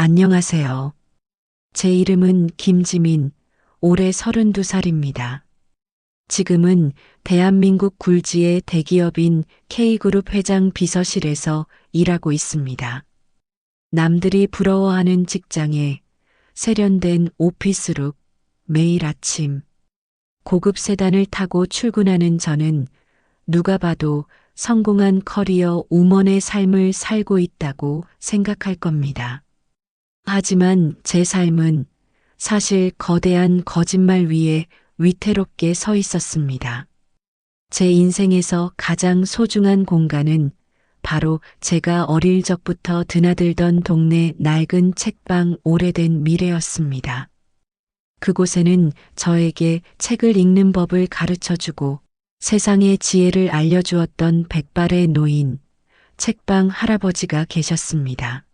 안녕하세요. 제 이름은 김지민, 올해 32살입니다. 지금은 대한민국 굴지의 대기업인 K그룹 회장 비서실에서 일하고 있습니다. 남들이 부러워하는 직장에 세련된 오피스룩, 매일 아침 고급 세단을 타고 출근하는 저는 누가 봐도 성공한 커리어 우먼의 삶을 살고 있다고 생각할 겁니다. 하지만 제 삶은 사실 거대한 거짓말 위에 위태롭게 서 있었습니다. 제 인생에서 가장 소중한 공간은 바로 제가 어릴 적부터 드나들던 동네 낡은 책방 오래된 미래였습니다. 그곳에는 저에게 책을 읽는 법을 가르쳐주고 세상의 지혜를 알려주었던 백발의 노인, 책방 할아버지가 계셨습니다.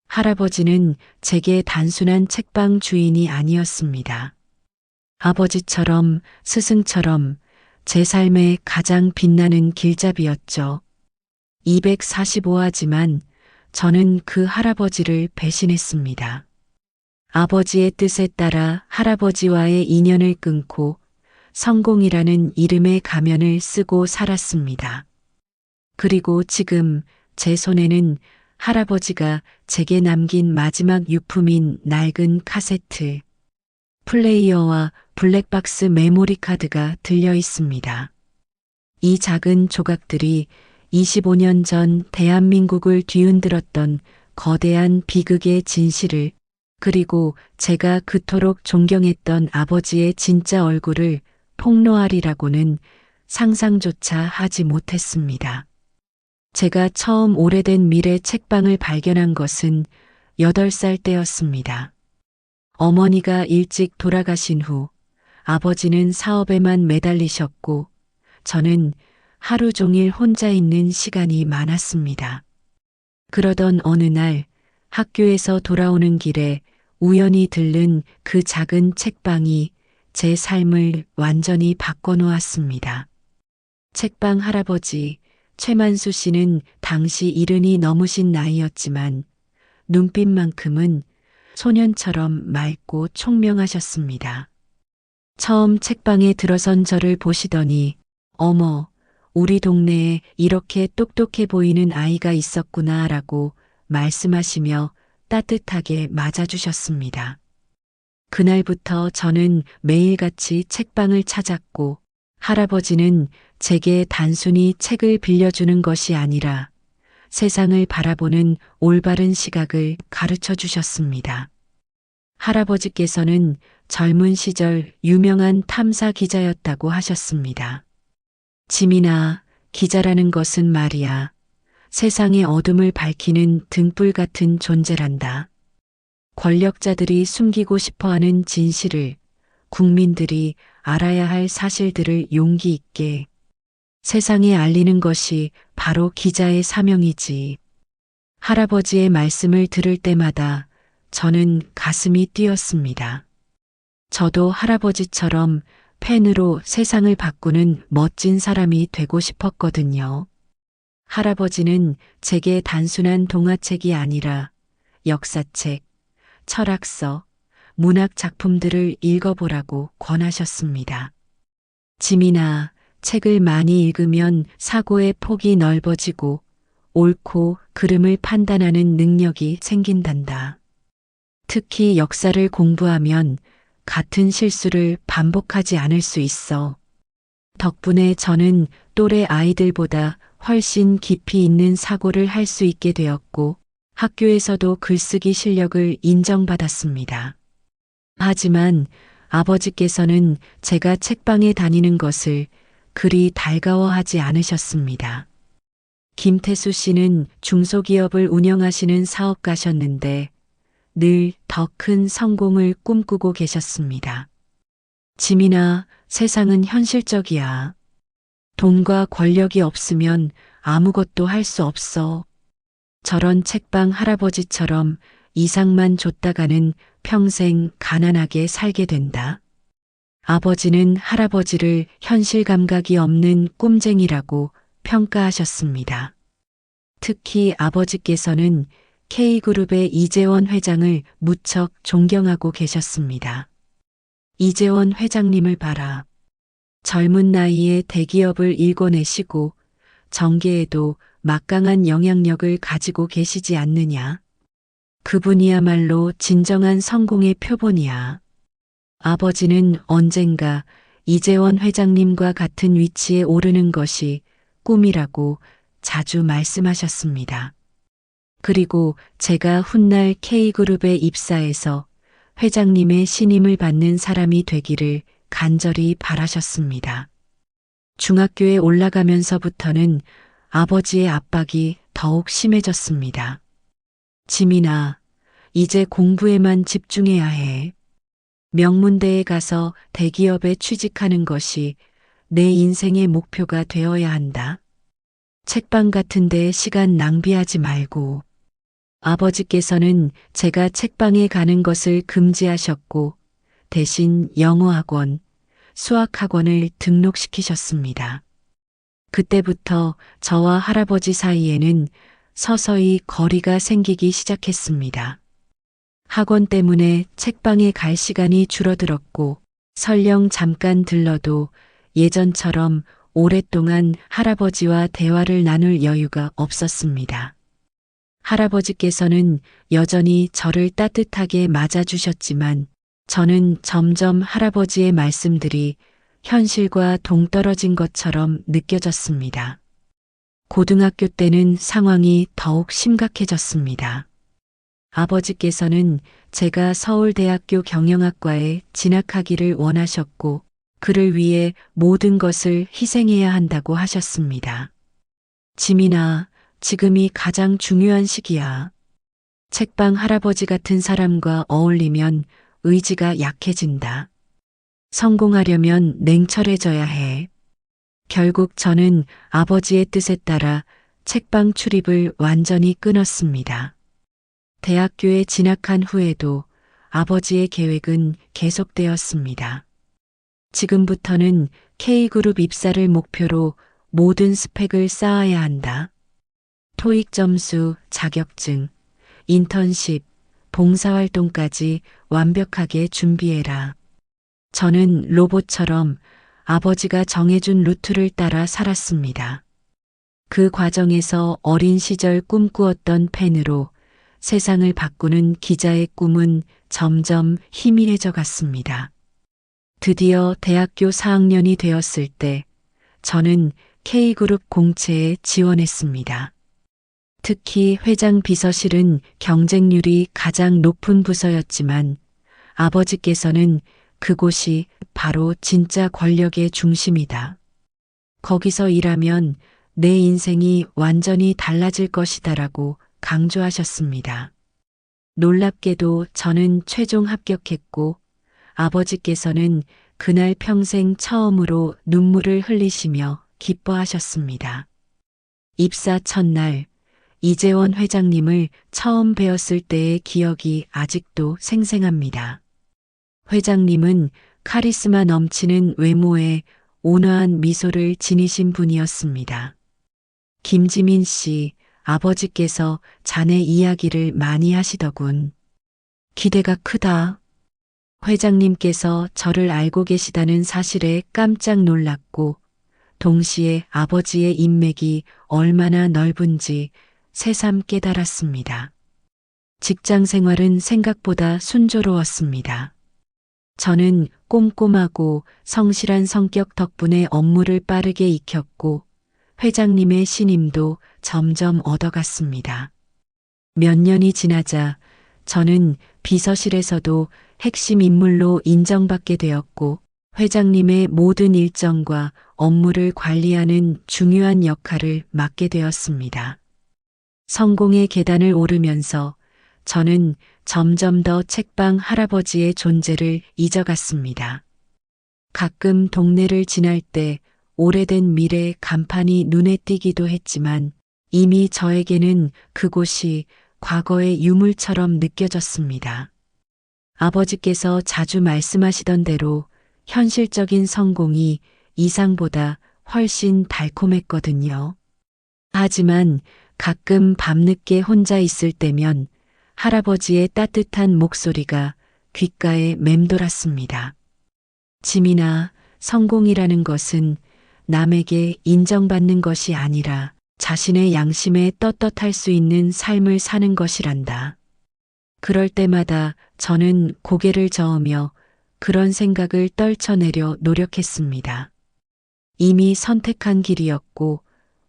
할아버지는 제게 단순한 책방 주인이 아니었습니다. 아버지처럼 스승처럼 제 삶의 가장 빛나는 길잡이였죠. 245화지만 저는 그 할아버지를 배신했습니다. 아버지의 뜻에 따라 할아버지와의 인연을 끊고 성공이라는 이름의 가면을 쓰고 살았습니다. 그리고 지금 제 손에는 할아버지가 제게 남긴 마지막 유품인 낡은 카세트, 플레이어와 블랙박스 메모리 카드가 들려 있습니다. 이 작은 조각들이 25년 전 대한민국을 뒤흔들었던 거대한 비극의 진실을, 그리고 제가 그토록 존경했던 아버지의 진짜 얼굴을 폭로하리라고는 상상조차 하지 못했습니다. 제가 처음 오래된 미래 책방을 발견한 것은 8살 때였습니다. 어머니가 일찍 돌아가신 후 아버지는 사업에만 매달리셨고 저는 하루 종일 혼자 있는 시간이 많았습니다. 그러던 어느 날 학교에서 돌아오는 길에 우연히 들른 그 작은 책방이 제 삶을 완전히 바꿔놓았습니다. 책방 할아버지 최만수 씨는 당시 70이 넘으신 나이였지만 눈빛만큼은 소년처럼 맑고 총명하셨습니다. 처음 책방에 들어선 저를 보시더니 어머, 우리 동네에 이렇게 똑똑해 보이는 아이가 있었구나 라고 말씀하시며 따뜻하게 맞아주셨습니다. 그날부터 저는 매일같이 책방을 찾았고 할아버지는 제게 단순히 책을 빌려주는 것이 아니라 세상을 바라보는 올바른 시각을 가르쳐 주셨습니다. 할아버지께서는 젊은 시절 유명한 탐사 기자였다고 하셨습니다. 지민아, 기자라는 것은 말이야. 세상의 어둠을 밝히는 등불 같은 존재란다. 권력자들이 숨기고 싶어하는 진실을, 국민들이 알아야 할 사실들을 용기 있게 세상에 알리는 것이 바로 기자의 사명이지. 할아버지의 말씀을 들을 때마다 저는 가슴이 뛰었습니다. 저도 할아버지처럼 펜으로 세상을 바꾸는 멋진 사람이 되고 싶었거든요. 할아버지는 제게 단순한 동화책이 아니라 역사책, 철학서, 문학 작품들을 읽어보라고 권하셨습니다. 지민아, 책을 많이 읽으면 사고의 폭이 넓어지고 옳고 그름을 판단하는 능력이 생긴단다. 특히 역사를 공부하면 같은 실수를 반복하지 않을 수 있어. 덕분에 저는 또래 아이들보다 훨씬 깊이 있는 사고를 할 수 있게 되었고 학교에서도 글쓰기 실력을 인정받았습니다. 하지만 아버지께서는 제가 책방에 다니는 것을 그리 달가워하지 않으셨습니다. 김태수 씨는 중소기업을 운영하시는 사업가셨는데 늘 더 큰 성공을 꿈꾸고 계셨습니다. 지민아, 세상은 현실적이야. 돈과 권력이 없으면 아무것도 할 수 없어. 저런 책방 할아버지처럼 이상만 줬다가는 평생 가난하게 살게 된다. 아버지는 할아버지를 현실 감각이 없는 꿈쟁이라고 평가하셨습니다. 특히 아버지께서는 K그룹의 이재원 회장을 무척 존경하고 계셨습니다. 이재원 회장님을 봐라. 젊은 나이에 대기업을 일궈내시고 정계에도 막강한 영향력을 가지고 계시지 않느냐. 그분이야말로 진정한 성공의 표본이야. 아버지는 언젠가 이재원 회장님과 같은 위치에 오르는 것이 꿈이라고 자주 말씀하셨습니다. 그리고 제가 훗날 K그룹에 입사해서 회장님의 신임을 받는 사람이 되기를 간절히 바라셨습니다. 중학교에 올라가면서부터는 아버지의 압박이 더욱 심해졌습니다. 지민아, 이제 공부에만 집중해야 해. 명문대에 가서 대기업에 취직하는 것이 내 인생의 목표가 되어야 한다. 책방 같은 데 시간 낭비하지 말고. 아버지께서는 제가 책방에 가는 것을 금지하셨고 대신 영어학원, 수학학원을 등록시키셨습니다. 그때부터 저와 할아버지 사이에는 서서히 거리가 생기기 시작했습니다. 학원 때문에 책방에 갈 시간이 줄어들었고 설령 잠깐 들러도 예전처럼 오랫동안 할아버지와 대화를 나눌 여유가 없었습니다. 할아버지께서는 여전히 저를 따뜻하게 맞아주셨지만 저는 점점 할아버지의 말씀들이 현실과 동떨어진 것처럼 느껴졌습니다. 고등학교 때는 상황이 더욱 심각해졌습니다. 아버지께서는 제가 서울대학교 경영학과에 진학하기를 원하셨고 그를 위해 모든 것을 희생해야 한다고 하셨습니다. 지민아, 지금이 가장 중요한 시기야. 책방 할아버지 같은 사람과 어울리면 의지가 약해진다. 성공하려면 냉철해져야 해. 결국 저는 아버지의 뜻에 따라 책방 출입을 완전히 끊었습니다. 대학교에 진학한 후에도 아버지의 계획은 계속되었습니다. 지금부터는 K그룹 입사를 목표로 모든 스펙을 쌓아야 한다. 토익 점수, 자격증, 인턴십, 봉사활동까지 완벽하게 준비해라. 저는 로봇처럼 아버지가 정해준 루트를 따라 살았습니다. 그 과정에서 어린 시절 꿈꾸었던 펜으로 세상을 바꾸는 기자의 꿈은 점점 희미해져 갔습니다. 드디어 대학교 4학년이 되었을 때 저는 K그룹 공채에 지원했습니다. 특히 회장 비서실은 경쟁률이 가장 높은 부서였지만 아버지께서는 그곳이 바로 진짜 권력의 중심이다. 거기서 일하면 내 인생이 완전히 달라질 것이다라고 강조하셨습니다. 놀랍게도 저는 최종 합격했고 아버지께서는 그날 평생 처음으로 눈물을 흘리시며 기뻐하셨습니다. 입사 첫날 이재원 회장님을 처음 뵈었을 때의 기억이 아직도 생생합니다. 회장님은 카리스마 넘치는 외모에 온화한 미소를 지니신 분이었습니다. 김지민 씨, 아버지께서 자네 이야기를 많이 하시더군. 기대가 크다. 회장님께서 저를 알고 계시다는 사실에 깜짝 놀랐고 동시에 아버지의 인맥이 얼마나 넓은지 새삼 깨달았습니다. 직장 생활은 생각보다 순조로웠습니다. 저는 꼼꼼하고 성실한 성격 덕분에 업무를 빠르게 익혔고 회장님의 신임도 점점 얻어갔습니다. 몇 년이 지나자 저는 비서실에서도 핵심 인물로 인정받게 되었고 회장님의 모든 일정과 업무를 관리하는 중요한 역할을 맡게 되었습니다. 성공의 계단을 오르면서 저는 점점 더 책방 할아버지의 존재를 잊어갔습니다. 가끔 동네를 지날 때 오래된 미래 간판이 눈에 띄기도 했지만 이미 저에게는 그곳이 과거의 유물처럼 느껴졌습니다. 아버지께서 자주 말씀하시던 대로 현실적인 성공이 이상보다 훨씬 달콤했거든요. 하지만 가끔 밤늦게 혼자 있을 때면 할아버지의 따뜻한 목소리가 귓가에 맴돌았습니다. 짐이나 성공이라는 것은 남에게 인정받는 것이 아니라 자신의 양심에 떳떳할 수 있는 삶을 사는 것이란다. 그럴 때마다 저는 고개를 저으며 그런 생각을 떨쳐내려 노력했습니다. 이미 선택한 길이었고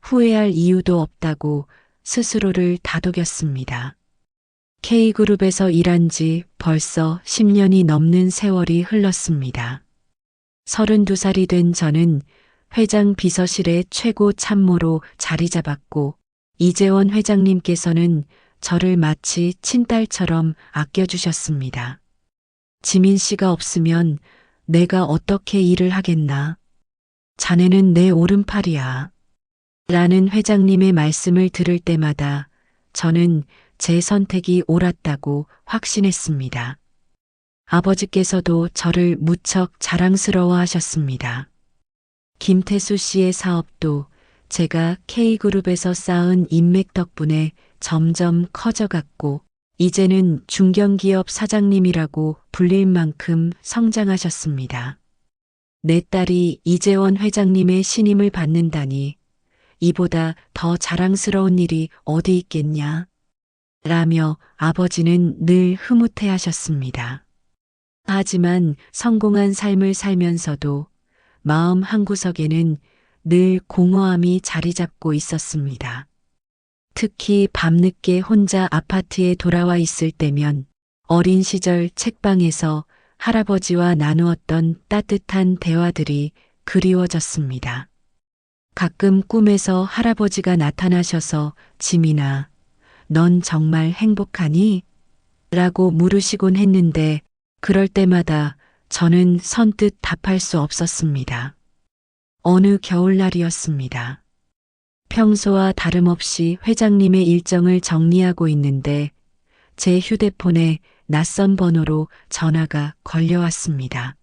후회할 이유도 없다고 스스로를 다독였습니다. K그룹에서 일한 지 벌써 10년이 넘는 세월이 흘렀습니다. 32살이 된 저는 회장 비서실의 최고 참모로 자리 잡았고 이재원 회장님께서는 저를 마치 친딸처럼 아껴주셨습니다. 지민 씨가 없으면 내가 어떻게 일을 하겠나? 자네는 내 오른팔이야. 라는 회장님의 말씀을 들을 때마다 저는 제 선택이 옳았다고 확신했습니다. 아버지께서도 저를 무척 자랑스러워 하셨습니다. 김태수 씨의 사업도 제가 K그룹에서 쌓은 인맥 덕분에 점점 커져갔고 이제는 중견기업 사장님이라고 불릴 만큼 성장하셨습니다. 내 딸이 이재원 회장님의 신임을 받는다니 이보다 더 자랑스러운 일이 어디 있겠냐? 라며 아버지는 늘 흐뭇해 하셨습니다. 하지만 성공한 삶을 살면서도 마음 한구석에는 늘 공허함이 자리 잡고 있었습니다. 특히 밤늦게 혼자 아파트에 돌아와 있을 때면 어린 시절 책방에서 할아버지와 나누었던 따뜻한 대화들이 그리워졌습니다. 가끔 꿈에서 할아버지가 나타나셔서 지민아, 넌 정말 행복하니? 라고 물으시곤 했는데 그럴 때마다 저는 선뜻 답할 수 없었습니다. 어느 겨울날이었습니다. 평소와 다름없이 회장님의 일정을 정리하고 있는데 제 휴대폰에 낯선 번호로 전화가 걸려왔습니다.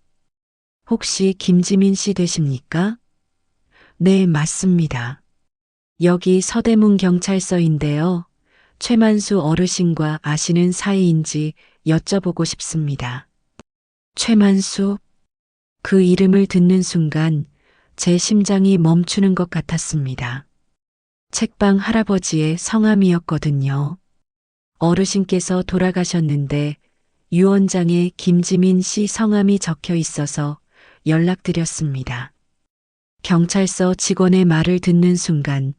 혹시 김지민 씨 되십니까? 네, 맞습니다. 여기 서대문 경찰서인데요. 최만수 어르신과 아시는 사이인지 여쭤보고 싶습니다. 최만수? 그 이름을 듣는 순간 제 심장이 멈추는 것 같았습니다. 책방 할아버지의 성함이었거든요. 어르신께서 돌아가셨는데 유언장에 김지민 씨 성함이 적혀 있어서 연락드렸습니다. 경찰서 직원의 말을 듣는 순간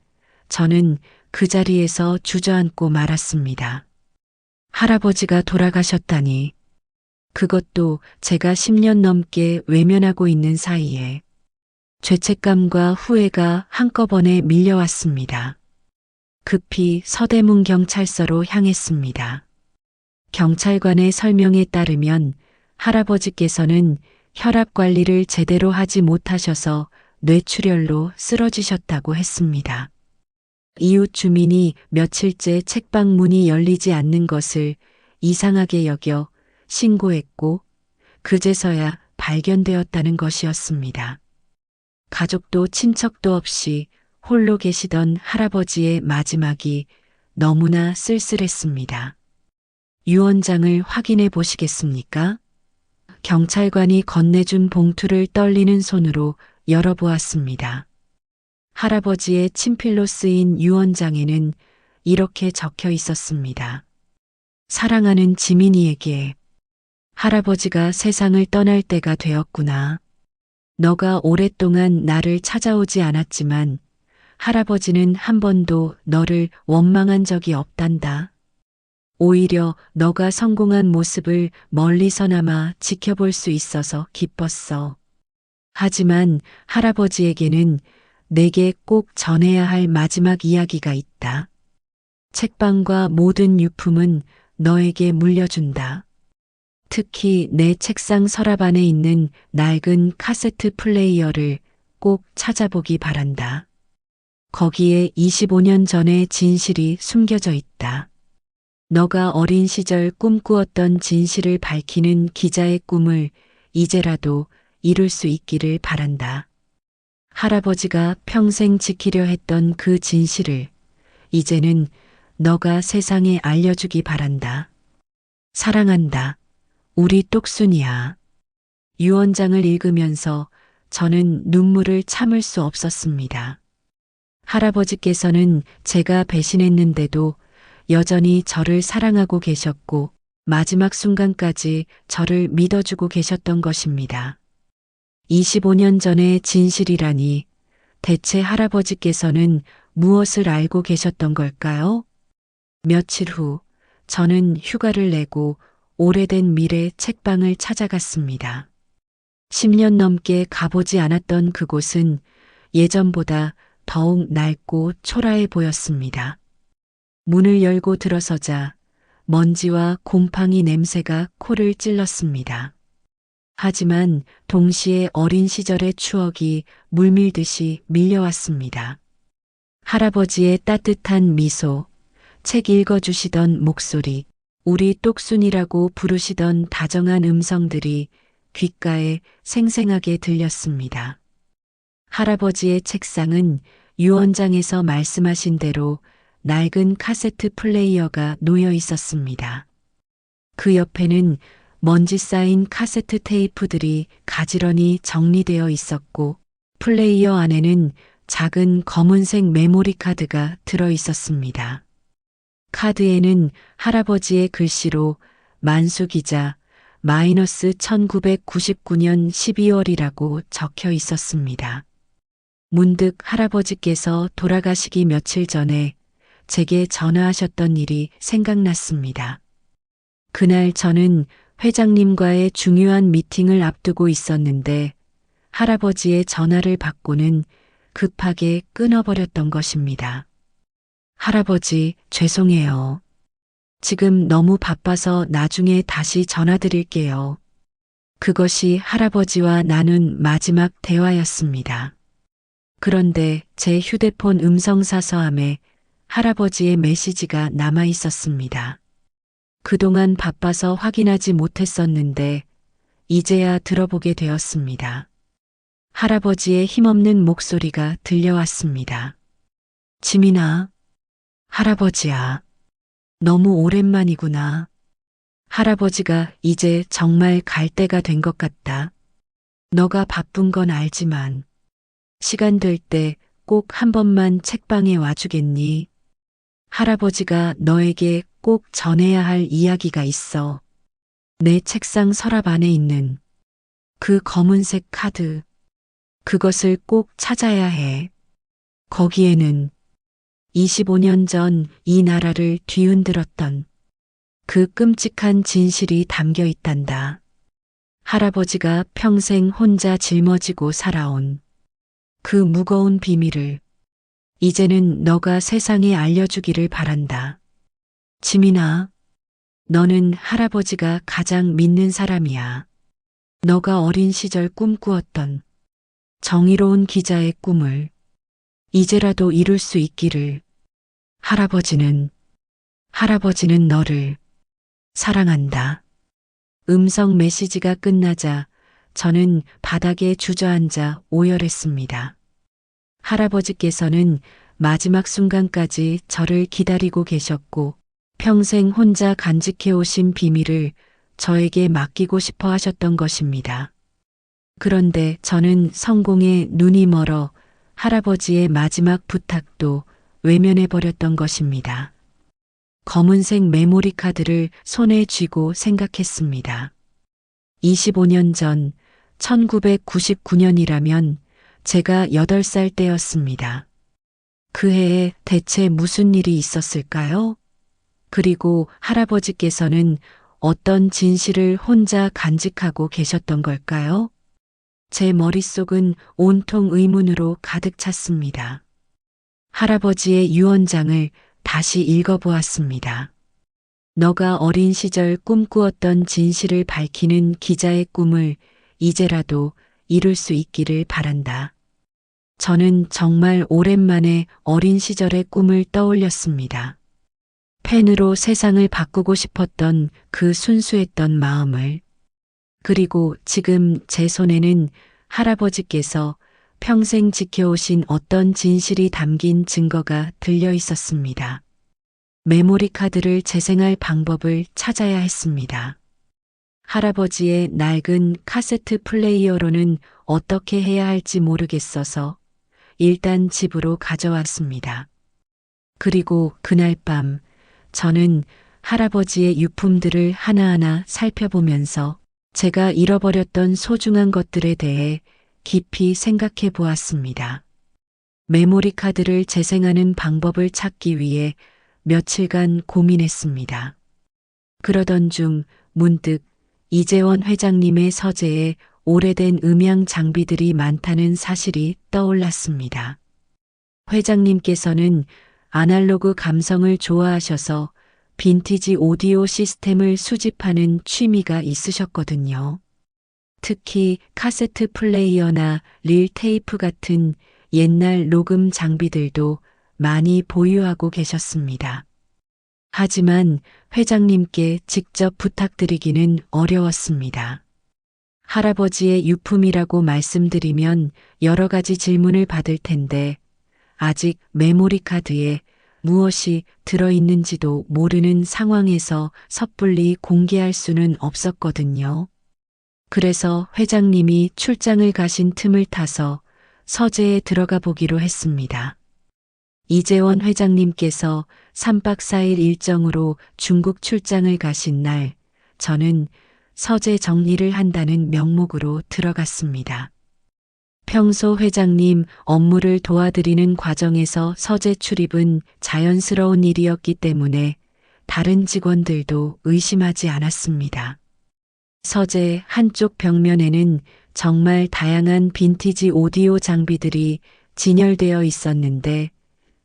저는 그 자리에서 주저앉고 말았습니다. 할아버지가 돌아가셨다니. 그것도 제가 10년 넘게 외면하고 있는 사이에 죄책감과 후회가 한꺼번에 밀려왔습니다. 급히 서대문 경찰서로 향했습니다. 경찰관의 설명에 따르면 할아버지께서는 혈압 관리를 제대로 하지 못하셔서 뇌출혈로 쓰러지셨다고 했습니다. 이웃 주민이 며칠째 책방 문이 열리지 않는 것을 이상하게 여겨 신고했고 그제서야 발견되었다는 것이었습니다. 가족도 친척도 없이 홀로 계시던 할아버지의 마지막이 너무나 쓸쓸했습니다. 유언장을 확인해 보시겠습니까? 경찰관이 건네준 봉투를 떨리는 손으로 열어보았습니다. 할아버지의 친필로 쓰인 유언장에는 이렇게 적혀 있었습니다. 사랑하는 지민이에게 할아버지가 세상을 떠날 때가 되었구나. 너가 오랫동안 나를 찾아오지 않았지만 할아버지는 한 번도 너를 원망한 적이 없단다. 오히려 너가 성공한 모습을 멀리서나마 지켜볼 수 있어서 기뻤어. 하지만 할아버지에게는 내게 꼭 전해야 할 마지막 이야기가 있다. 책방과 모든 유품은 너에게 물려준다. 특히 내 책상 서랍 안에 있는 낡은 카세트 플레이어를 꼭 찾아보기 바란다. 거기에 25년 전의 진실이 숨겨져 있다. 너가 어린 시절 꿈꾸었던 진실을 밝히는 기자의 꿈을 이제라도 이룰 수 있기를 바란다. 할아버지가 평생 지키려 했던 그 진실을 이제는 너가 세상에 알려주기 바란다. 사랑한다. 우리 똑순이야. 유언장을 읽으면서 저는 눈물을 참을 수 없었습니다. 할아버지께서는 제가 배신했는데도 여전히 저를 사랑하고 계셨고 마지막 순간까지 저를 믿어주고 계셨던 것입니다. 25년 전의 진실이라니 대체 할아버지께서는 무엇을 알고 계셨던 걸까요? 며칠 후 저는 휴가를 내고 오래된 미래 책방을 찾아갔습니다. 10년 넘게 가보지 않았던 그곳은 예전보다 더욱 낡고 초라해 보였습니다. 문을 열고 들어서자 먼지와 곰팡이 냄새가 코를 찔렀습니다. 하지만 동시에 어린 시절의 추억이 물밀듯이 밀려왔습니다. 할아버지의 따뜻한 미소, 책 읽어주시던 목소리, 우리 똑순이라고 부르시던 다정한 음성들이 귓가에 생생하게 들렸습니다. 할아버지의 책상은 유언장에서 말씀하신 대로 낡은 카세트 플레이어가 놓여 있었습니다. 그 옆에는 먼지 쌓인 카세트 테이프들이 가지런히 정리되어 있었고 플레이어 안에는 작은 검은색 메모리 카드가 들어 있었습니다. 카드에는 할아버지의 글씨로 만수 기자 -1999년 12월이라고 적혀 있었습니다. 문득 할아버지께서 돌아가시기 며칠 전에 제게 전화하셨던 일이 생각났습니다. 그날 저는 회장님과의 중요한 미팅을 앞두고 있었는데 할아버지의 전화를 받고는 급하게 끊어버렸던 것입니다. 할아버지, 죄송해요. 지금 너무 바빠서 나중에 다시 전화드릴게요. 그것이 할아버지와 나눈 마지막 대화였습니다. 그런데 제 휴대폰 음성사서함에 할아버지의 메시지가 남아 있었습니다. 그동안 바빠서 확인하지 못했었는데 이제야 들어보게 되었습니다. 할아버지의 힘없는 목소리가 들려왔습니다. 지민아, 할아버지야. 너무 오랜만이구나. 할아버지가 이제 정말 갈 때가 된 것 같다. 너가 바쁜 건 알지만 시간 될 때 꼭 한 번만 책방에 와주겠니? 할아버지가 너에게 꼭 전해야 할 이야기가 있어. 내 책상 서랍 안에 있는 그 검은색 카드. 그것을 꼭 찾아야 해. 거기에는 25년 전 이 나라를 뒤흔들었던 그 끔찍한 진실이 담겨 있단다. 할아버지가 평생 혼자 짊어지고 살아온 그 무거운 비밀을 이제는 너가 세상에 알려주기를 바란다. 지민아, 너는 할아버지가 가장 믿는 사람이야. 너가 어린 시절 꿈꾸었던 정의로운 기자의 꿈을 이제라도 이룰 수 있기를. 할아버지는 너를 사랑한다. 음성 메시지가 끝나자 저는 바닥에 주저앉아 오열했습니다. 할아버지께서는 마지막 순간까지 저를 기다리고 계셨고 평생 혼자 간직해 오신 비밀을 저에게 맡기고 싶어 하셨던 것입니다. 그런데 저는 성공에 눈이 멀어 할아버지의 마지막 부탁도 외면해 버렸던 것입니다. 검은색 메모리 카드를 손에 쥐고 생각했습니다. 25년 전 1999년이라면 제가 8살 때였습니다. 그 해에 대체 무슨 일이 있었을까요? 그리고 할아버지께서는 어떤 진실을 혼자 간직하고 계셨던 걸까요? 제 머릿속은 온통 의문으로 가득 찼습니다. 할아버지의 유언장을 다시 읽어보았습니다. 너가 어린 시절 꿈꾸었던 진실을 밝히는 기자의 꿈을 이제라도 이룰 수 있기를 바란다. 저는 정말 오랜만에 어린 시절의 꿈을 떠올렸습니다. 펜으로 세상을 바꾸고 싶었던 그 순수했던 마음을. 그리고 지금 제 손에는 할아버지께서 평생 지켜오신 어떤 진실이 담긴 증거가 들려 있었습니다. 메모리 카드를 재생할 방법을 찾아야 했습니다. 할아버지의 낡은 카세트 플레이어로는 어떻게 해야 할지 모르겠어서 일단 집으로 가져왔습니다. 그리고 그날 밤 저는 할아버지의 유품들을 하나하나 살펴보면서 제가 잃어버렸던 소중한 것들에 대해 깊이 생각해 보았습니다. 메모리 카드를 재생하는 방법을 찾기 위해 며칠간 고민했습니다. 그러던 중 문득 이재원 회장님의 서재에 오래된 음향 장비들이 많다는 사실이 떠올랐습니다. 회장님께서는 아날로그 감성을 좋아하셔서 빈티지 오디오 시스템을 수집하는 취미가 있으셨거든요. 특히 카세트 플레이어나 릴 테이프 같은 옛날 녹음 장비들도 많이 보유하고 계셨습니다. 하지만 회장님께 직접 부탁드리기는 어려웠습니다. 할아버지의 유품이라고 말씀드리면 여러 가지 질문을 받을 텐데 아직 메모리 카드에 무엇이 들어있는지도 모르는 상황에서 섣불리 공개할 수는 없었거든요. 그래서 회장님이 출장을 가신 틈을 타서 서재에 들어가 보기로 했습니다. 이재원 회장님께서 3박 4일 일정으로 중국 출장을 가신 날, 저는 서재 정리를 한다는 명목으로 들어갔습니다. 평소 회장님 업무를 도와드리는 과정에서 서재 출입은 자연스러운 일이었기 때문에 다른 직원들도 의심하지 않았습니다. 서재 한쪽 벽면에는 정말 다양한 빈티지 오디오 장비들이 진열되어 있었는데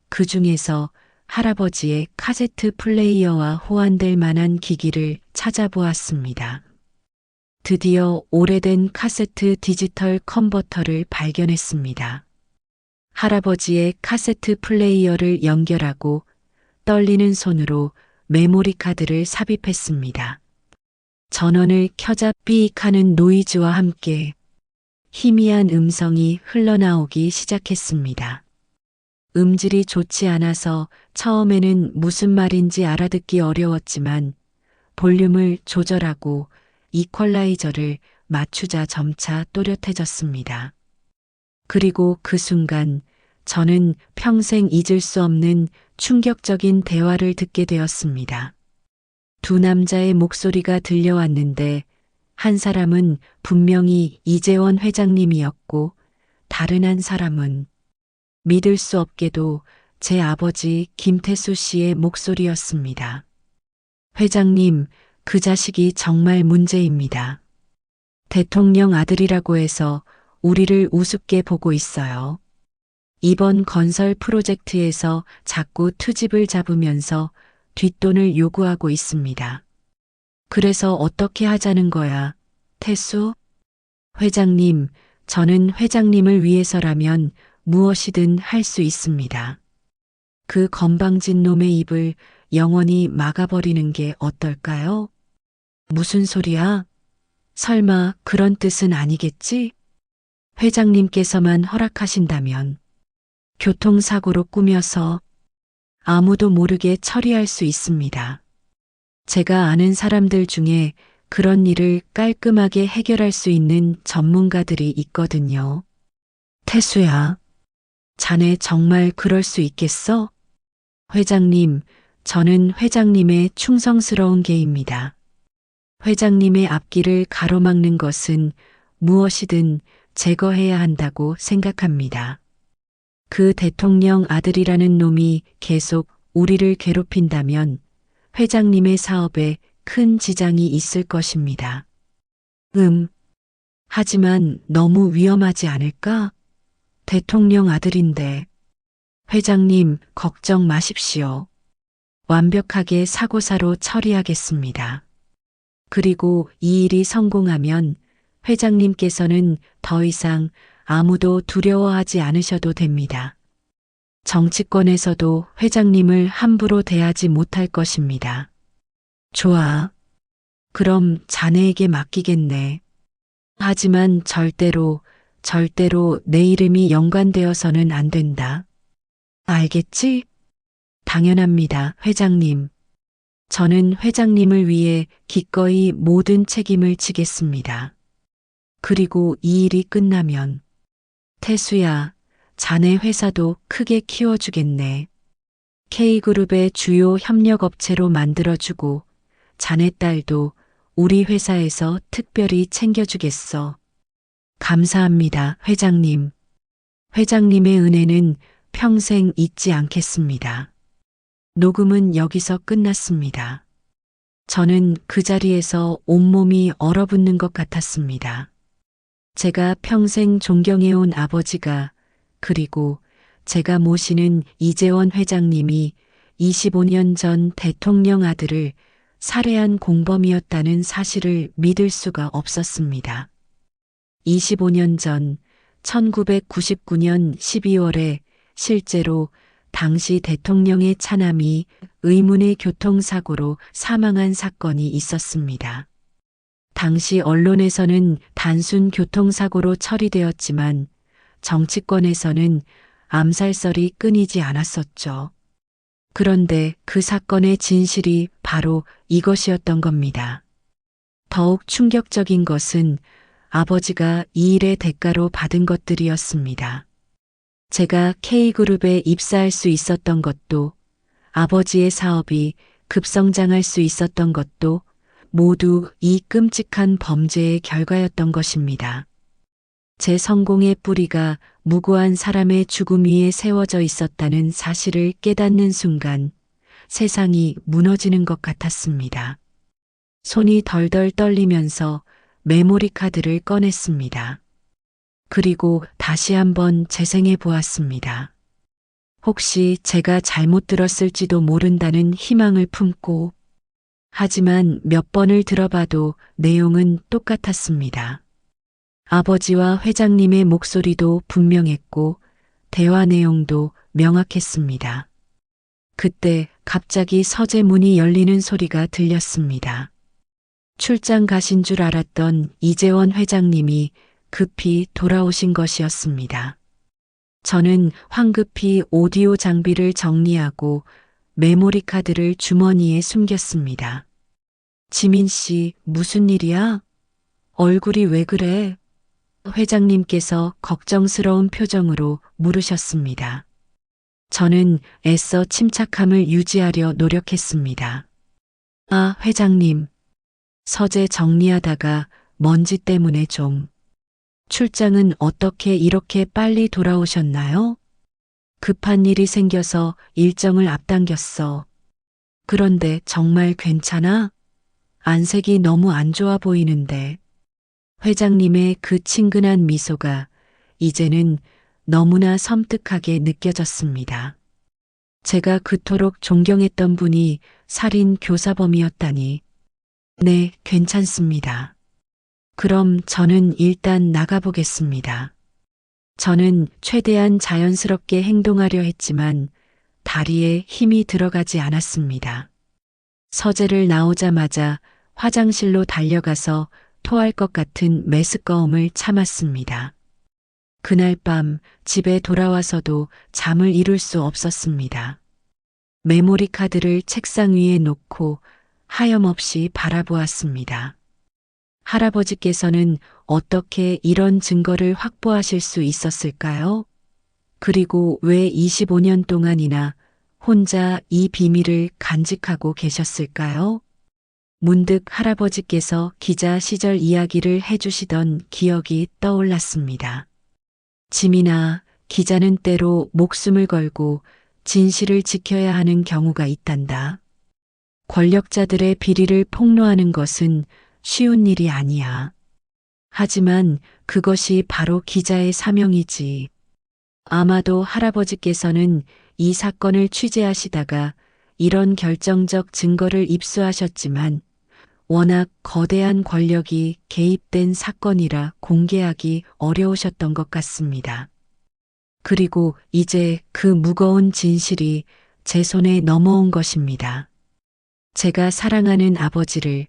그 중에서 할아버지의 카세트 플레이어와 호환될 만한 기기를 찾아보았습니다. 드디어 오래된 카세트 디지털 컨버터를 발견했습니다. 할아버지의 카세트 플레이어를 연결하고 떨리는 손으로 메모리 카드를 삽입했습니다. 전원을 켜자 삐익 하는 노이즈와 함께 희미한 음성이 흘러나오기 시작했습니다. 음질이 좋지 않아서 처음에는 무슨 말인지 알아듣기 어려웠지만 볼륨을 조절하고 이퀄라이저를 맞추자 점차 또렷해졌습니다. 그리고 그 순간 저는 평생 잊을 수 없는 충격적인 대화를 듣게 되었습니다. 두 남자의 목소리가 들려왔는데 한 사람은 분명히 이재원 회장님이었고 다른 한 사람은 믿을 수 없게도 제 아버지 김태수 씨의 목소리였습니다. 회장님, 그 자식이 정말 문제입니다. 대통령 아들이라고 해서 우리를 우습게 보고 있어요. 이번 건설 프로젝트에서 자꾸 트집을 잡으면서 뒷돈을 요구하고 있습니다. 그래서 어떻게 하자는 거야, 태수? 회장님, 저는 회장님을 위해서라면 무엇이든 할 수 있습니다. 그 건방진 놈의 입을 영원히 막아버리는 게 어떨까요? 무슨 소리야? 설마 그런 뜻은 아니겠지? 회장님께서만 허락하신다면 교통사고로 꾸며서 아무도 모르게 처리할 수 있습니다. 제가 아는 사람들 중에 그런 일을 깔끔하게 해결할 수 있는 전문가들이 있거든요. 태수야, 자네 정말 그럴 수 있겠어? 회장님, 저는 회장님의 충성스러운 개입니다. 회장님의 앞길을 가로막는 것은 무엇이든 제거해야 한다고 생각합니다. 그 대통령 아들이라는 놈이 계속 우리를 괴롭힌다면 회장님의 사업에 큰 지장이 있을 것입니다. 하지만 너무 위험하지 않을까? 대통령 아들인데. 회장님, 걱정 마십시오. 완벽하게 사고사로 처리하겠습니다. 그리고 이 일이 성공하면 회장님께서는 더 이상 아무도 두려워하지 않으셔도 됩니다. 정치권에서도 회장님을 함부로 대하지 못할 것입니다. 좋아. 그럼 자네에게 맡기겠네. 하지만 절대로 절대로 내 이름이 연관되어서는 안 된다. 알겠지? 당연합니다, 회장님. 저는 회장님을 위해 기꺼이 모든 책임을 지겠습니다. 그리고 이 일이 끝나면 태수야, 자네 회사도 크게 키워주겠네. K그룹의 주요 협력업체로 만들어주고 자네 딸도 우리 회사에서 특별히 챙겨주겠어. 감사합니다, 회장님. 회장님의 은혜는 평생 잊지 않겠습니다. 녹음은 여기서 끝났습니다. 저는 그 자리에서 온몸이 얼어붙는 것 같았습니다. 제가 평생 존경해온 아버지가, 그리고 제가 모시는 이재원 회장님이 25년 전 대통령 아들을 살해한 공범이었다는 사실을 믿을 수가 없었습니다. 25년 전 1999년 12월에 실제로 당시 대통령의 차남이 의문의 교통사고로 사망한 사건이 있었습니다. 당시 언론에서는 단순 교통사고로 처리되었지만 정치권에서는 암살설이 끊이지 않았었죠. 그런데 그 사건의 진실이 바로 이것이었던 겁니다. 더욱 충격적인 것은 아버지가 이 일의 대가로 받은 것들이었습니다. 제가 K그룹에 입사할 수 있었던 것도, 아버지의 사업이 급성장할 수 있었던 것도 모두 이 끔찍한 범죄의 결과였던 것입니다. 제 성공의 뿌리가 무고한 사람의 죽음 위에 세워져 있었다는 사실을 깨닫는 순간 세상이 무너지는 것 같았습니다. 손이 덜덜 떨리면서 메모리 카드를 꺼냈습니다. 그리고 다시 한번 재생해 보았습니다. 혹시 제가 잘못 들었을지도 모른다는 희망을 품고, 하지만 몇 번을 들어봐도 내용은 똑같았습니다. 아버지와 회장님의 목소리도 분명했고 대화 내용도 명확했습니다. 그때 갑자기 서재 문이 열리는 소리가 들렸습니다. 출장 가신 줄 알았던 이재원 회장님이 급히 돌아오신 것이었습니다. 저는 황급히 오디오 장비를 정리하고 메모리 카드를 주머니에 숨겼습니다. 지민 씨, 무슨 일이야? 얼굴이 왜 그래? 회장님께서 걱정스러운 표정으로 물으셨습니다. 저는 애써 침착함을 유지하려 노력했습니다. 아, 회장님. 서재 정리하다가 먼지 때문에 좀. 출장은 어떻게 이렇게 빨리 돌아오셨나요? 급한 일이 생겨서 일정을 앞당겼어. 그런데 정말 괜찮아? 안색이 너무 안 좋아 보이는데. 회장님의 그 친근한 미소가 이제는 너무나 섬뜩하게 느껴졌습니다. 제가 그토록 존경했던 분이 살인 교사범이었다니. 네, 괜찮습니다. 그럼 저는 일단 나가보겠습니다. 저는 최대한 자연스럽게 행동하려 했지만 다리에 힘이 들어가지 않았습니다. 서재를 나오자마자 화장실로 달려가서 토할 것 같은 메스꺼움을 참았습니다. 그날 밤 집에 돌아와서도 잠을 이룰 수 없었습니다. 메모리 카드를 책상 위에 놓고 하염없이 바라보았습니다. 할아버지께서는 어떻게 이런 증거를 확보하실 수 있었을까요? 그리고 왜 25년 동안이나 혼자 이 비밀을 간직하고 계셨을까요? 문득 할아버지께서 기자 시절 이야기를 해주시던 기억이 떠올랐습니다. 지민아, 기자는 때로 목숨을 걸고 진실을 지켜야 하는 경우가 있단다. 권력자들의 비리를 폭로하는 것은 쉬운 일이 아니야. 하지만 그것이 바로 기자의 사명이지. 아마도 할아버지께서는 이 사건을 취재하시다가 이런 결정적 증거를 입수하셨지만 워낙 거대한 권력이 개입된 사건이라 공개하기 어려우셨던 것 같습니다. 그리고 이제 그 무거운 진실이 제 손에 넘어온 것입니다. 제가 사랑하는 아버지를,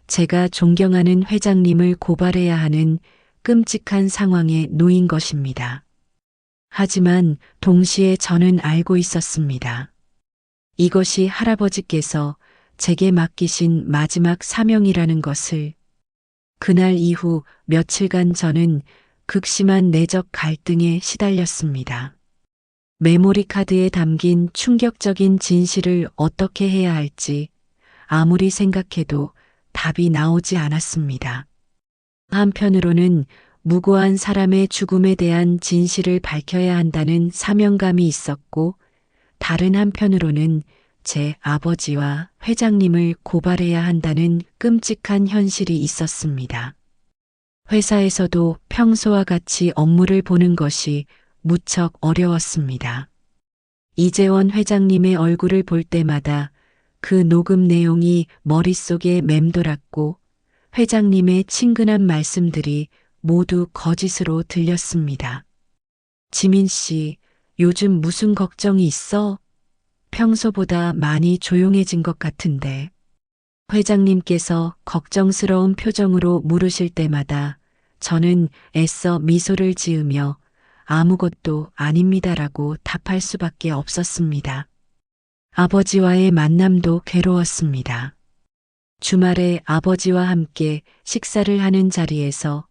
제가 존경하는 회장님을 고발해야 하는 끔찍한 상황에 놓인 것입니다. 하지만 동시에 저는 알고 있었습니다. 이것이 할아버지께서 제게 맡기신 마지막 사명이라는 것을. 그날 이후 며칠간 저는 극심한 내적 갈등에 시달렸습니다. 메모리 카드에 담긴 충격적인 진실을 어떻게 해야 할지 아무리 생각해도 답이 나오지 않았습니다. 한편으로는 무고한 사람의 죽음에 대한 진실을 밝혀야 한다는 사명감이 있었고, 다른 한편으로는 제 아버지와 회장님을 고발해야 한다는 끔찍한 현실이 있었습니다. 회사에서도 평소와 같이 업무를 보는 것이 무척 어려웠습니다. 이재원 회장님의 얼굴을 볼 때마다 그 녹음 내용이 머릿속에 맴돌았고, 회장님의 친근한 말씀들이 모두 거짓으로 들렸습니다. 지민 씨, 요즘 무슨 걱정이 있어? 평소보다 많이 조용해진 것 같은데. 회장님께서 걱정스러운 표정으로 물으실 때마다 저는 애써 미소를 지으며 아무것도 아닙니다라고 답할 수밖에 없었습니다. 아버지와의 만남도 괴로웠습니다. 주말에 아버지와 함께 식사를 하는 자리에서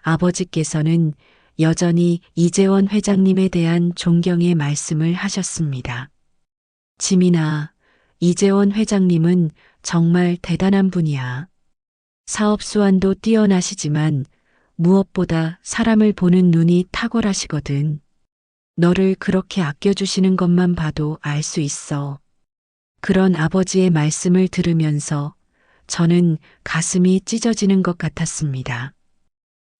아버지께서는 여전히 이재원 회장님에 대한 존경의 말씀을 하셨습니다. 지민아, 이재원 회장님은 정말 대단한 분이야. 사업 수완도 뛰어나시지만 무엇보다 사람을 보는 눈이 탁월하시거든. 너를 그렇게 아껴주시는 것만 봐도 알 수 있어. 그런 아버지의 말씀을 들으면서 저는 가슴이 찢어지는 것 같았습니다.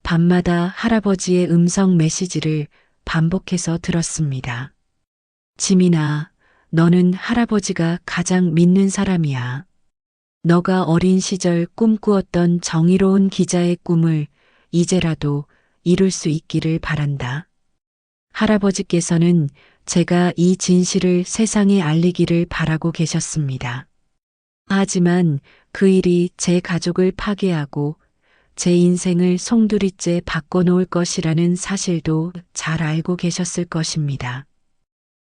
밤마다 할아버지의 음성 메시지를 반복해서 들었습니다. 지민아, 너는 할아버지가 가장 믿는 사람이야. 너가 어린 시절 꿈꾸었던 정의로운 기자의 꿈을 이제라도 이룰 수 있기를 바란다. 할아버지께서는 제가 이 진실을 세상에 알리기를 바라고 계셨습니다. 하지만 그 일이 제 가족을 파괴하고 제 인생을 송두리째 바꿔놓을 것이라는 사실도 잘 알고 계셨을 것입니다.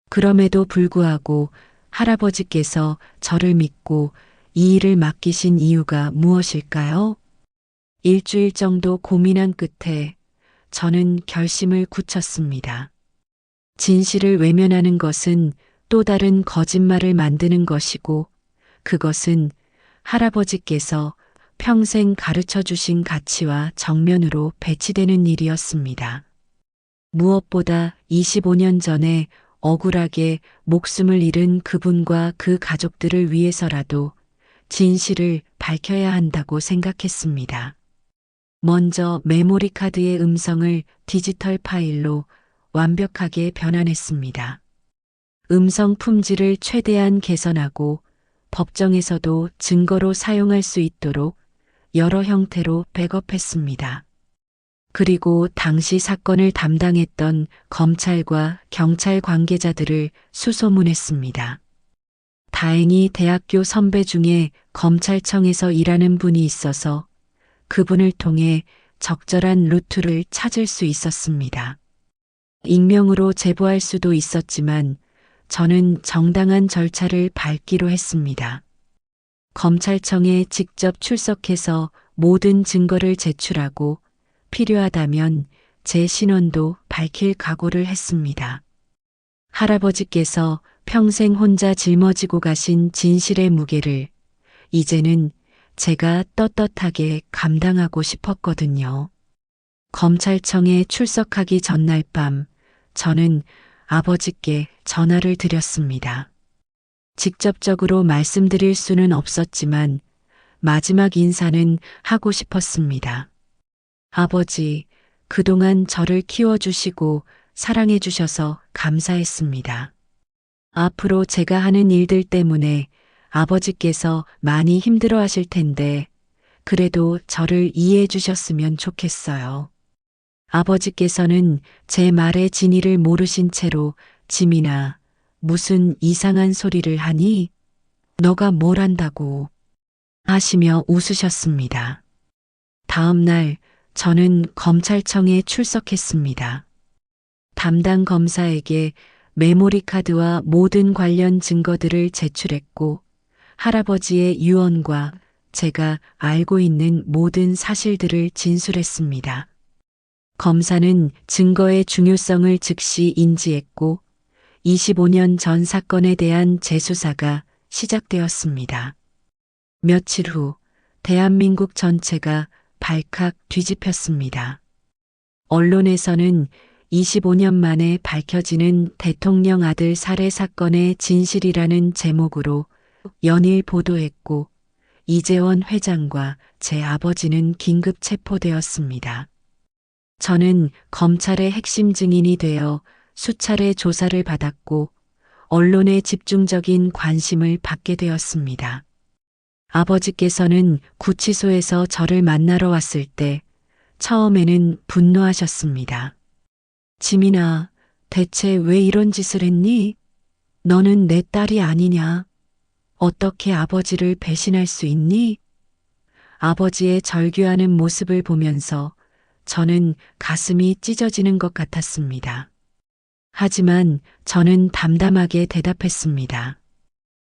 그럼에도 불구하고 할아버지께서 저를 믿고 이 일을 맡기신 이유가 무엇일까요? 일주일 정도 고민한 끝에 저는 결심을 굳혔습니다. 진실을 외면하는 것은 또 다른 거짓말을 만드는 것이고, 그것은 할아버지께서 평생 가르쳐 주신 가치와 정면으로 배치되는 일이었습니다. 무엇보다 25년 전에 억울하게 목숨을 잃은 그분과 그 가족들을 위해서라도 진실을 밝혀야 한다고 생각했습니다. 먼저 메모리 카드의 음성을 디지털 파일로 완벽하게 변환했습니다. 음성 품질을 최대한 개선하고 법정에서도 증거로 사용할 수 있도록 여러 형태로 백업했습니다. 그리고 당시 사건을 담당했던 검찰과 경찰 관계자들을 수소문했습니다. 다행히 대학교 선배 중에 검찰청에서 일하는 분이 있어서 그분을 통해 적절한 루트를 찾을 수 있었습니다. 익명으로 제보할 수도 있었지만 저는 정당한 절차를 밟기로 했습니다. 검찰청에 직접 출석해서 모든 증거를 제출하고 필요하다면 제 신원도 밝힐 각오를 했습니다. 할아버지께서 평생 혼자 짊어지고 가신 진실의 무게를 이제는 제가 떳떳하게 감당하고 싶었거든요. 검찰청에 출석하기 전날 밤 저는 아버지께 전화를 드렸습니다. 직접적으로 말씀드릴 수는 없었지만 마지막 인사는 하고 싶었습니다. 아버지, 그동안 저를 키워주시고 사랑해주셔서 감사했습니다. 앞으로 제가 하는 일들 때문에 아버지께서 많이 힘들어 하실 텐데 그래도 저를 이해해 주셨으면 좋겠어요. 아버지께서는 제 말의 진위를 모르신 채로 지민아, 무슨 이상한 소리를 하니? 너가 뭘 안다고? 하시며 웃으셨습니다. 다음 날 저는 검찰청에 출석했습니다. 담당 검사에게 메모리 카드와 모든 관련 증거들을 제출했고 할아버지의 유언과 제가 알고 있는 모든 사실들을 진술했습니다. 검사는 증거의 중요성을 즉시 인지했고 25년 전 사건에 대한 재수사가 시작되었습니다. 며칠 후 대한민국 전체가 발칵 뒤집혔습니다. 언론에서는 25년 만에 밝혀지는 대통령 아들 살해 사건의 진실이라는 제목으로 연일 보도했고 이재원 회장과 제 아버지는 긴급 체포되었습니다. 저는 검찰의 핵심 증인이 되어 수차례 조사를 받았고 언론의 집중적인 관심을 받게 되었습니다. 아버지께서는 구치소에서 저를 만나러 왔을 때 처음에는 분노하셨습니다. 지민아, 대체 왜 이런 짓을 했니? 너는 내 딸이 아니냐? 어떻게 아버지를 배신할 수 있니? 아버지의 절규하는 모습을 보면서 저는 가슴이 찢어지는 것 같았습니다. 하지만 저는 담담하게 대답했습니다.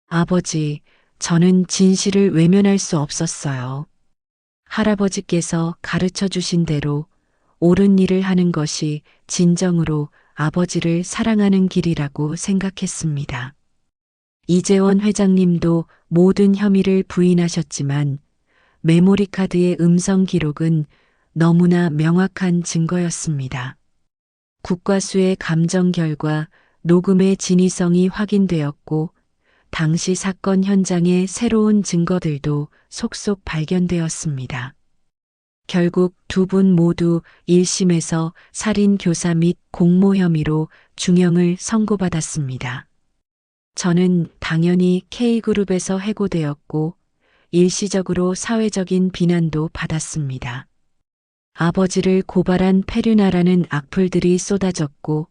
아버지, 저는 진실을 외면할 수 없었어요. 할아버지께서 가르쳐 주신 대로 옳은 일을 하는 것이 진정으로 아버지를 사랑하는 길이라고 생각했습니다. 이재원 회장님도 모든 혐의를 부인하셨지만 메모리 카드의 음성 기록은 너무나 명확한 증거였습니다. 국과수의 감정 결과 녹음의 진위성이 확인되었고 당시 사건 현장의 새로운 증거들도 속속 발견되었습니다. 결국 두 분 모두 1심에서 살인 교사 및 공모 혐의로 중형을 선고받았습니다. 저는 당연히 K그룹에서 해고되었고 일시적으로 사회적인 비난도 받았습니다. 아버지를 고발한 페류나라는 악플들이 쏟아졌고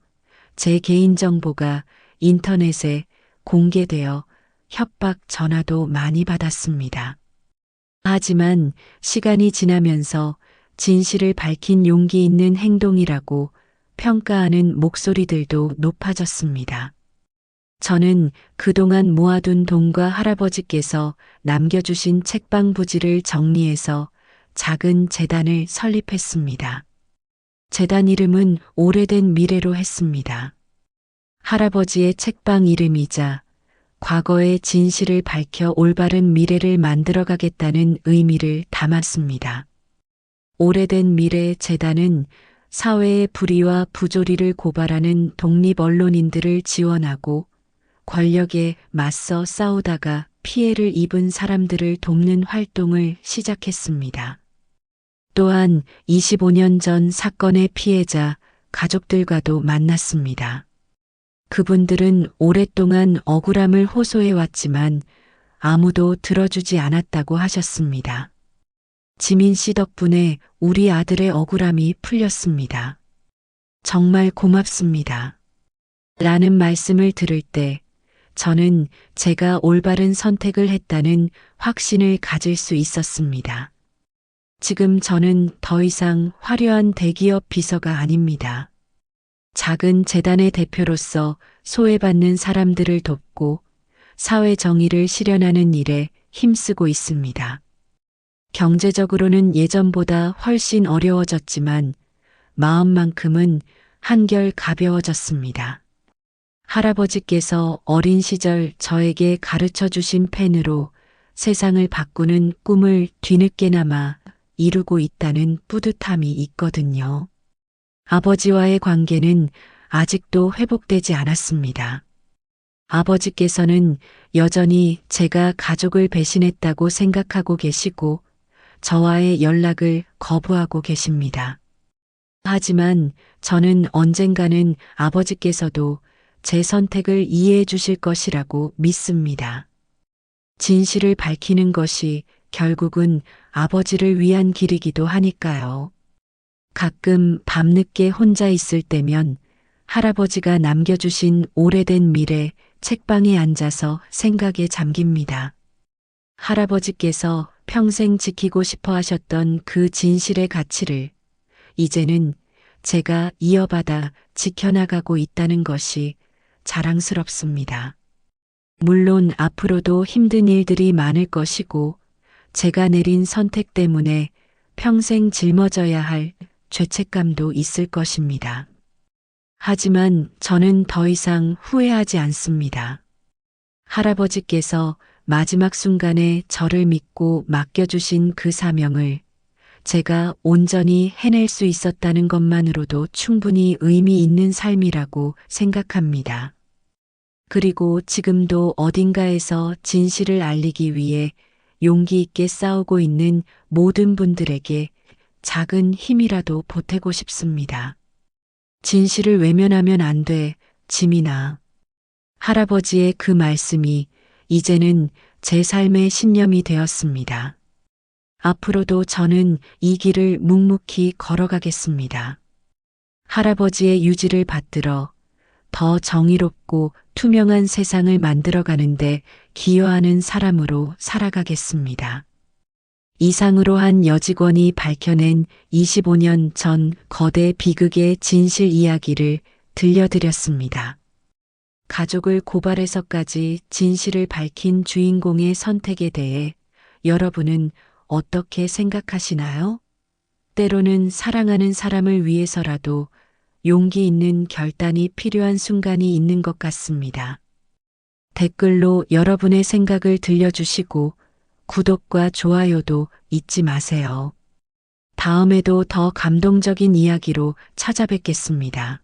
제 개인정보가 인터넷에 공개되어 협박 전화도 많이 받았습니다. 하지만 시간이 지나면서 진실을 밝힌 용기 있는 행동이라고 평가하는 목소리들도 높아졌습니다. 저는 그동안 모아둔 돈과 할아버지께서 남겨주신 책방 부지를 정리해서 작은 재단을 설립했습니다. 재단 이름은 오래된 미래로 했습니다. 할아버지의 책방 이름이자 과거의 진실을 밝혀 올바른 미래를 만들어가겠다는 의미를 담았습니다. 오래된 미래 재단은 사회의 불의와 부조리를 고발하는 독립 언론인들을 지원하고 권력에 맞서 싸우다가 피해를 입은 사람들을 돕는 활동을 시작했습니다. 또한 25년 전 사건의 피해자 가족들과도 만났습니다. 그분들은 오랫동안 억울함을 호소해왔지만 아무도 들어주지 않았다고 하셨습니다. 지민 씨 덕분에 우리 아들의 억울함이 풀렸습니다. 정말 고맙습니다. 라는 말씀을 들을 때 저는 제가 올바른 선택을 했다는 확신을 가질 수 있었습니다. 지금 저는 더 이상 화려한 대기업 비서가 아닙니다. 작은 재단의 대표로서 소외받는 사람들을 돕고 사회 정의를 실현하는 일에 힘쓰고 있습니다. 경제적으로는 예전보다 훨씬 어려워졌지만 마음만큼은 한결 가벼워졌습니다. 할아버지께서 어린 시절 저에게 가르쳐 주신 펜으로 세상을 바꾸는 꿈을 뒤늦게나마 이루고 있다는 뿌듯함이 있거든요. 아버지와의 관계는 아직도 회복되지 않았습니다. 아버지께서는 여전히 제가 가족을 배신했다고 생각하고 계시고 저와의 연락을 거부하고 계십니다. 하지만 저는 언젠가는 아버지께서도 제 선택을 이해해 주실 것이라고 믿습니다. 진실을 밝히는 것이 결국은 아버지를 위한 길이기도 하니까요. 가끔 밤늦게 혼자 있을 때면 할아버지가 남겨주신 오래된 미래 책방에 앉아서 생각에 잠깁니다. 할아버지께서 평생 지키고 싶어 하셨던 그 진실의 가치를 이제는 제가 이어받아 지켜나가고 있다는 것이 자랑스럽습니다. 물론 앞으로도 힘든 일들이 많을 것이고 제가 내린 선택 때문에 평생 짊어져야 할 죄책감도 있을 것입니다. 하지만 저는 더 이상 후회하지 않습니다. 할아버지께서 마지막 순간에 저를 믿고 맡겨주신 그 사명을 제가 온전히 해낼 수 있었다는 것만으로도 충분히 의미 있는 삶이라고 생각합니다. 그리고 지금도 어딘가에서 진실을 알리기 위해 용기 있게 싸우고 있는 모든 분들에게 작은 힘이라도 보태고 싶습니다. 진실을 외면하면 안 돼, 지민아. 할아버지의 그 말씀이 이제는 제 삶의 신념이 되었습니다. 앞으로도 저는 이 길을 묵묵히 걸어가겠습니다. 할아버지의 유지를 받들어 더 정의롭고 투명한 세상을 만들어가는데 기여하는 사람으로 살아가겠습니다. 이상으로 한 여직원이 밝혀낸 25년 전 거대 비극의 진실 이야기를 들려드렸습니다. 가족을 고발해서까지 진실을 밝힌 주인공의 선택에 대해 여러분은 어떻게 생각하시나요? 때로는 사랑하는 사람을 위해서라도 용기 있는 결단이 필요한 순간이 있는 것 같습니다. 댓글로 여러분의 생각을 들려주시고 구독과 좋아요도 잊지 마세요. 다음에도 더 감동적인 이야기로 찾아뵙겠습니다.